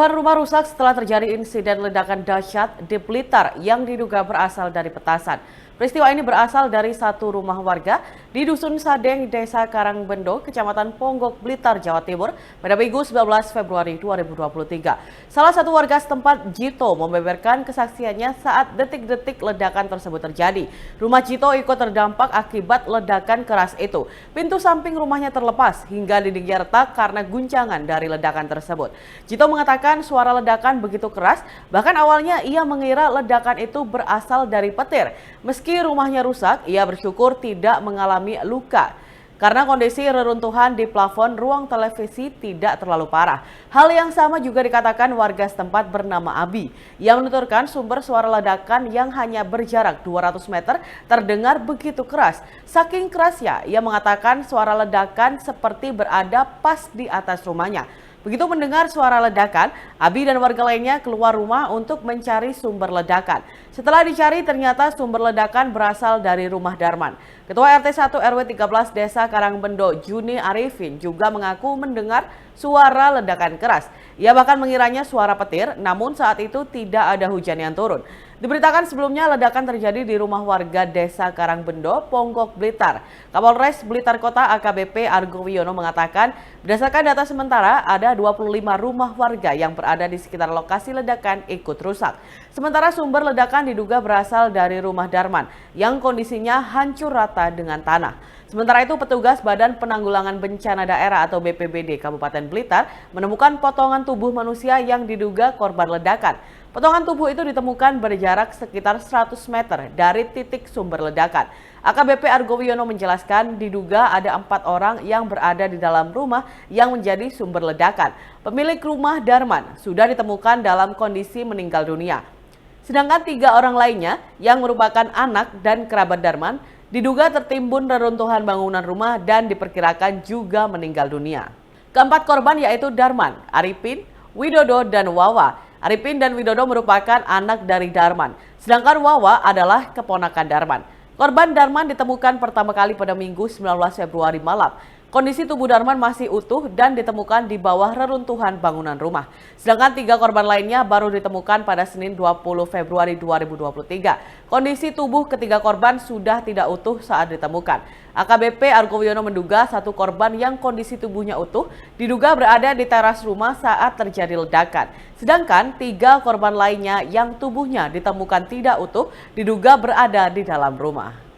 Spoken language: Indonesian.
Puluhan rumah rusak setelah terjadi insiden ledakan dahsyat di Blitar yang diduga berasal dari petasan. Peristiwa ini berasal dari satu rumah warga di Dusun Sadeng, Desa Karangbendo, Kecamatan Ponggok, Blitar, Jawa Timur pada Minggu 19 Februari 2023. Salah satu warga setempat, Jito, membeberkan kesaksiannya saat detik-detik ledakan tersebut terjadi. Rumah Jito ikut terdampak akibat ledakan keras itu. Pintu samping rumahnya terlepas hingga dindingnya retak karena guncangan dari ledakan tersebut. Jito mengatakan suara ledakan begitu keras, bahkan awalnya ia mengira ledakan itu berasal dari petir. Meski rumahnya rusak, ia bersyukur tidak mengalami luka karena kondisi reruntuhan di plafon ruang televisi tidak terlalu parah. Hal yang sama juga dikatakan warga setempat bernama Abi yang menuturkan sumber suara ledakan yang hanya berjarak 200 meter terdengar begitu keras. Saking kerasnya, ia mengatakan suara ledakan seperti berada pas di atas rumahnya. Begitu mendengar suara ledakan, Abi dan warga lainnya keluar rumah untuk mencari sumber ledakan. Setelah dicari, ternyata sumber ledakan berasal dari rumah Darman. Ketua RT 1 RW 13 Desa Karangbendo, Juni Arifin, juga mengaku mendengar suara ledakan keras. Ia bahkan mengiranya suara petir, namun saat itu tidak ada hujan yang turun. Diberitakan sebelumnya ledakan terjadi di rumah warga Desa Karangbendo, Ponggok, Blitar. Kapolres Blitar Kota AKBP Argo Wiono mengatakan, berdasarkan data sementara ada 25 rumah warga yang berada di sekitar lokasi ledakan ikut rusak. Sementara sumber ledakan diduga berasal dari rumah Darman yang kondisinya hancur rata dengan tanah. Sementara itu, petugas Badan Penanggulangan Bencana Daerah atau BPBD Kabupaten Blitar menemukan potongan tubuh manusia yang diduga korban ledakan. Potongan tubuh itu ditemukan berjarak sekitar 100 meter dari titik sumber ledakan. AKBP Argo Wiono menjelaskan diduga ada 4 orang yang berada di dalam rumah yang menjadi sumber ledakan. Pemilik rumah Darman sudah ditemukan dalam kondisi meninggal dunia. Sedangkan 3 orang lainnya yang merupakan anak dan kerabat Darman diduga tertimbun reruntuhan bangunan rumah dan diperkirakan juga meninggal dunia. Keempat korban yaitu Darman, Arifin, Widodo, dan Wawa. Arifin dan Widodo merupakan anak dari Darman, sedangkan Wawa adalah keponakan Darman. Korban Darman ditemukan pertama kali pada Minggu 19 Februari malam. Kondisi tubuh Darman masih utuh dan ditemukan di bawah reruntuhan bangunan rumah. Sedangkan 3 korban lainnya baru ditemukan pada Senin 20 Februari 2023. Kondisi tubuh ketiga korban sudah tidak utuh saat ditemukan. AKBP Argo Wiono menduga satu korban yang kondisi tubuhnya utuh diduga berada di teras rumah saat terjadi ledakan. Sedangkan 3 korban lainnya yang tubuhnya ditemukan tidak utuh diduga berada di dalam rumah.